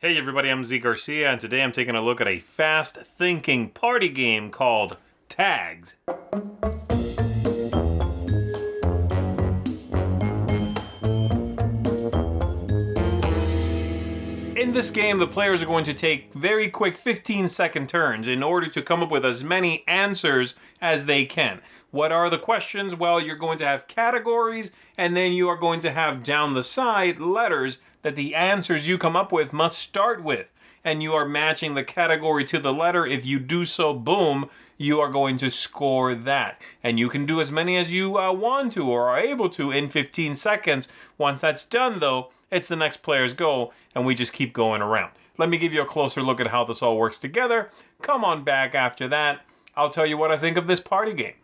Hey everybody, I'm Zee Garcia, and today I'm taking a look at a fast-thinking party game called Tags. In this game, the players are going to take very quick 15-second turns in order to come up with as many answers as they can. What are the questions? Well, you're going to have categories, and then you are going to have down the side letters that the answers you come up with must start with. And you are matching the category to the letter. If you do so, boom, you are going to score that. And you can do as many as you want to or are able to in 15 seconds. Once that's done, though, it's the next player's go, and we just keep going around. Let me give you a closer look at how this all works together. Come on back after that. I'll tell you what I think of this party game.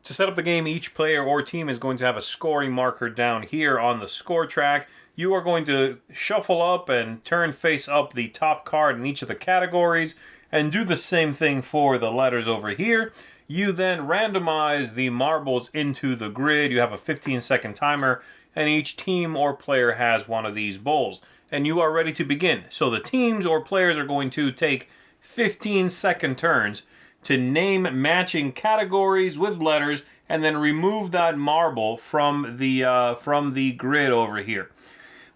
To set up the game, each player or team is going to have a scoring marker down here on the score track. You are going to shuffle up and turn face up the top card in each of the categories and do the same thing for the letters over here. You then randomize the marbles into the grid. You have a 15-second timer, and each team or player has one of these bowls. And you are ready to begin. So the teams or players are going to take 15-second turns to name matching categories with letters and then remove that marble from the grid over here.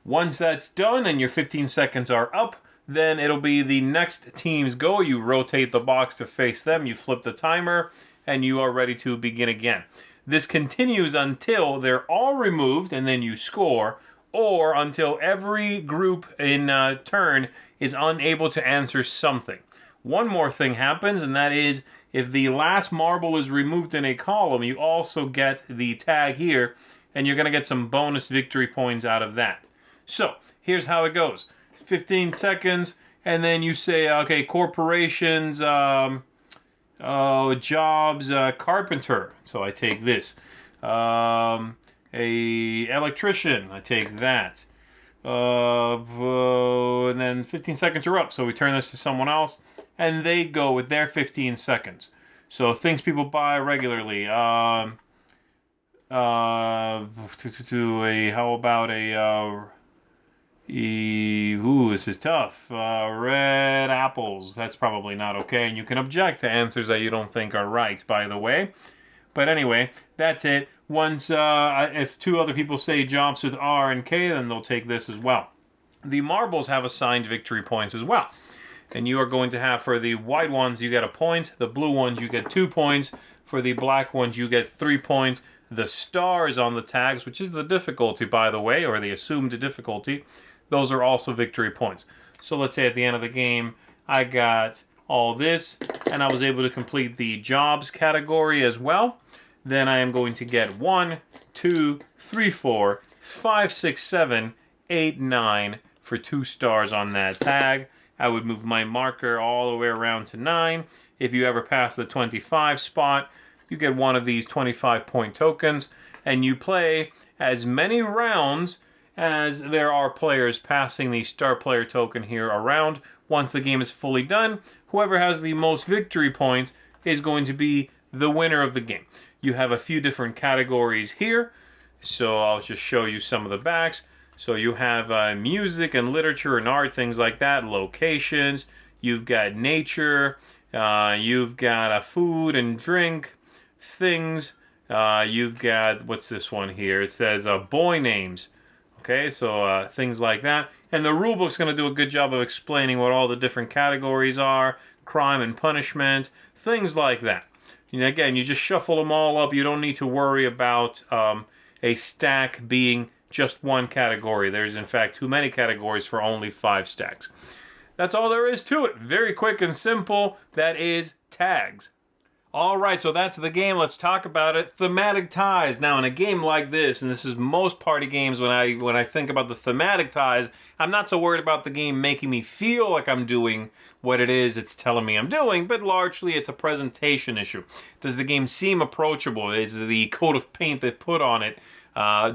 Once that's done and your 15 seconds are up, then it'll be the next team's go. You rotate the box to face them, you flip the timer, and you are ready to begin again. This continues until they're all removed and then you score, or until every group in turn is unable to answer something. One more thing happens, and that is if the last marble is removed in a column, you also get the tag here, and you're going to get some bonus victory points out of that. So, here's how it goes. 15 seconds, and then you say, okay, corporations, jobs, carpenter. So I take this. A electrician, I take that. And then 15 seconds are up, so we turn this to someone else, and they go with their 15 seconds. So things people buy regularly. How about this is tough. Red apples. That's probably not okay, and you can object to answers that you don't think are right, by the way. But anyway, that's it. Once, if two other people say jobs with R and K, then they'll take this as well. The marbles have assigned victory points as well. And you are going to have, for the white ones, you get a point. The blue ones, you get 2 points. For the black ones, you get 3 points. The stars on the tags, which is the difficulty, by the way, or the assumed difficulty, those are also victory points. So let's say at the end of the game, I got all this, and I was able to complete the jobs category as well. Then I am going to get 1, 2, 3, 4, 5, 6, 7, 8, 9 for 2 stars on that tag. I would move my marker all the way around to 9. If you ever pass the 25 spot, you get one of these 25-point tokens, and you play as many rounds as there are players passing the star player token here around. Once the game is fully done, whoever has the most victory points is going to be the winner of the game. You have a few different categories here, so I'll just show you some of the backs. So you have music and literature and art, things like that, locations, you've got nature, you've got food and drink, things, you've got, what's this one here? It says boy names. Okay, so things like that. And the rulebook's going to do a good job of explaining what all the different categories are, crime and punishment, things like that. And again, you just shuffle them all up. You don't need to worry about a stack being just one category. There's, in fact, too many categories for only 5 stacks. That's all there is to it. Very quick and simple. That is tags. All right, so that's the game. Let's talk about it. Thematic ties. Now, in a game like this, and this is most party games, when I think about the thematic ties, I'm not so worried about the game making me feel like I'm doing what it is it's telling me I'm doing, but largely it's a presentation issue. Does the game seem approachable? Is the coat of paint they put on it,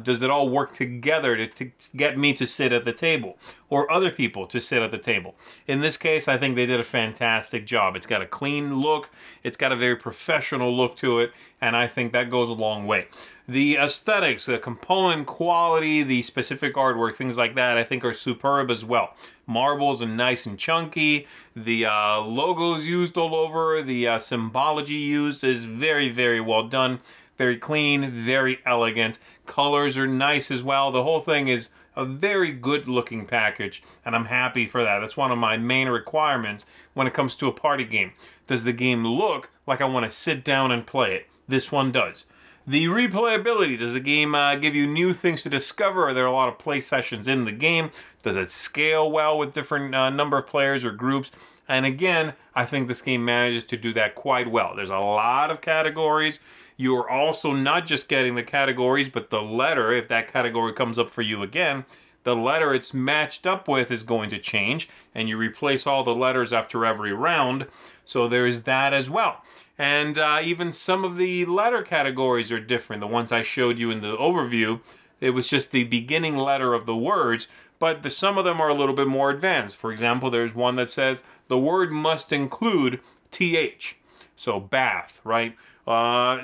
does it all work together to get me to sit at the table or other people to sit at the table? In this case, I think they did a fantastic job. It's got a clean look. It's got a very professional look to it, and I think that goes a long way. The aesthetics, the component quality, the specific artwork, things like that, I think are superb as well. Marbles are nice and chunky. The logos used all over, the symbology used is very, very well done. Very clean, very elegant. Colors are nice as well. The whole thing is a very good looking package, and I'm happy for that. That's one of my main requirements when it comes to a party game. Does the game look like I want to sit down and play it? This one does. The replayability, does the game give you new things to discover? Are there a lot of play sessions in the game? Does it scale well with different number of players or groups? And again, I think this game manages to do that quite well. There's a lot of categories. You're also not just getting the categories, but the letter, if that category comes up for you again, the letter it's matched up with is going to change, and you replace all the letters after every round. So there's that as well. And even some of the letter categories are different. The ones I showed you in the overview, it was just the beginning letter of the words, but some of them are a little bit more advanced. For example, there's one that says the word must include TH. So bath, right?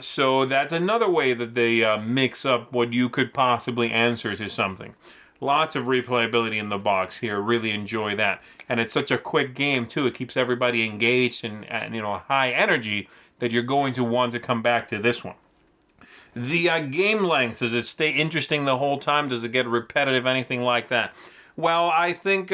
So that's another way that they mix up what you could possibly answer to something. Lots of replayability in the box here. Really enjoy that. And it's such a quick game, too. It keeps everybody engaged and high energy that you're going to want to come back to this one. The game length, does it stay interesting the whole time? Does it get repetitive, anything like that? Well, I think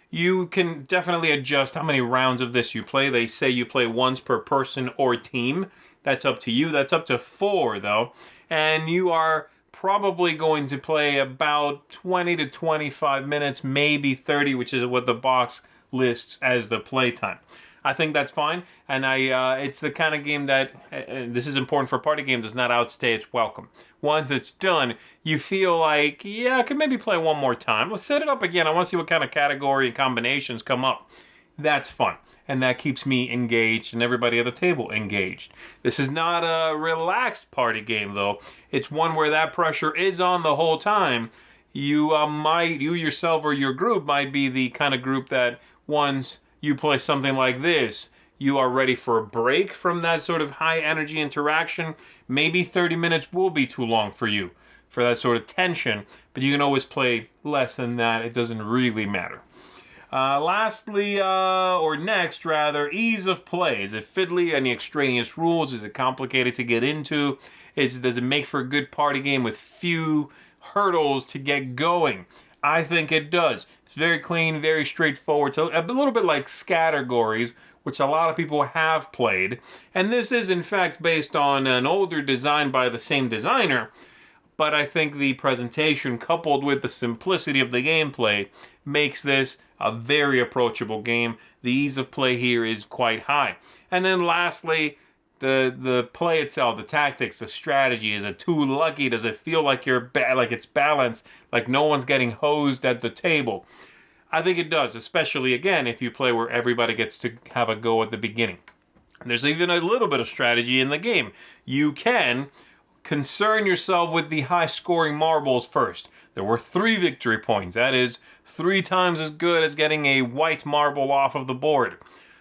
you can definitely adjust how many rounds of this you play. They say you play once per person or team. That's up to you. That's up to 4, though. And you are probably going to play about 20 to 25 minutes, maybe 30, which is what the box lists as the playtime. I think that's fine, and it's the kind of game that, this is important for a party game, does not outstay its welcome. Once it's done, you feel like, yeah, I could maybe play one more time. Let's set it up again. I want to see what kind of category and combinations come up. That's fun, and that keeps me engaged and everybody at the table engaged. This is not a relaxed party game, though. It's one where that pressure is on the whole time. You yourself or your group might be the kind of group that once you play something like this, you are ready for a break from that sort of high energy interaction. Maybe 30 minutes will be too long for you for that sort of tension, but you can always play less than that. It doesn't really matter. Lastly, or next rather, ease of play. Is it fiddly? Any extraneous rules? Is it complicated to get into? Does it make for a good party game with few hurdles to get going? I think it does. It's very clean, very straightforward. It's a little bit like Scattergories, which a lot of people have played. And this is, in fact, based on an older design by the same designer. But I think the presentation, coupled with the simplicity of the gameplay, makes this a very approachable game. The ease of play here is quite high. And then lastly, the play itself, the tactics, the strategy. Is it too lucky? Does it feel like like it's balanced, like no one's getting hosed at the table? I think it does, especially, again, if you play where everybody gets to have a go at the beginning. There's even a little bit of strategy in the game. You can concern yourself with the high-scoring marbles first. There were 3 victory points. That is 3 times as good as getting a white marble off of the board.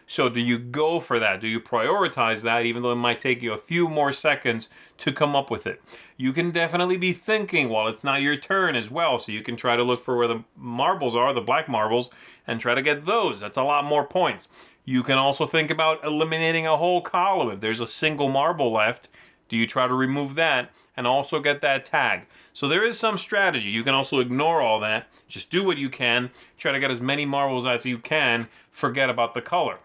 So do you go for that? Do you prioritize that, even though it might take you a few more seconds to come up with it? You can definitely be thinking while it's not your turn as well, so you can try to look for where the marbles are, the black marbles, and try to get those. That's a lot more points. You can also think about eliminating a whole column. If there's a single marble left, do you try to remove that and also get that tag? So there is some strategy. You can also ignore all that. Just do what you can. Try to get as many marbles as you can. Forget about the color.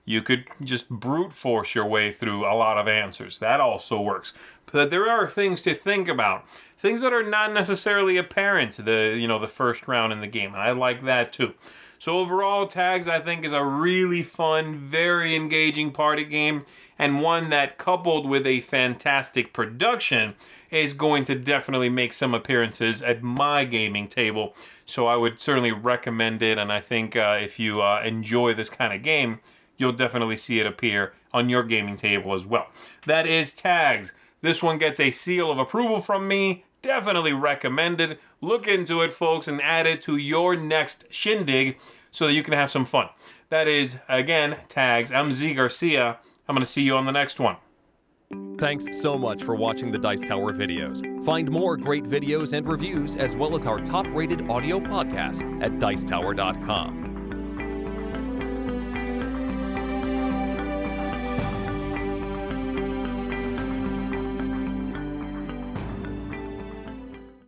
You could just brute force your way through a lot of answers. That also works. But there are things to think about. Things that are not necessarily apparent the first round in the game. And I like that too. So overall, Tags, I think, is a really fun, very engaging party game, and one that, coupled with a fantastic production, is going to definitely make some appearances at my gaming table. So I would certainly recommend it, and I think if you enjoy this kind of game, you'll definitely see it appear on your gaming table as well. That is Tags. This one gets a seal of approval from me. Definitely recommended. Look into it, folks, and add it to your next shindig so that you can have some fun. That is, again, Tags. I'm Zee Garcia. I'm going to see you on the next one. Thanks so much for watching the Dice Tower videos. Find more great videos and reviews as well as our top-rated audio podcast at Dicetower.com.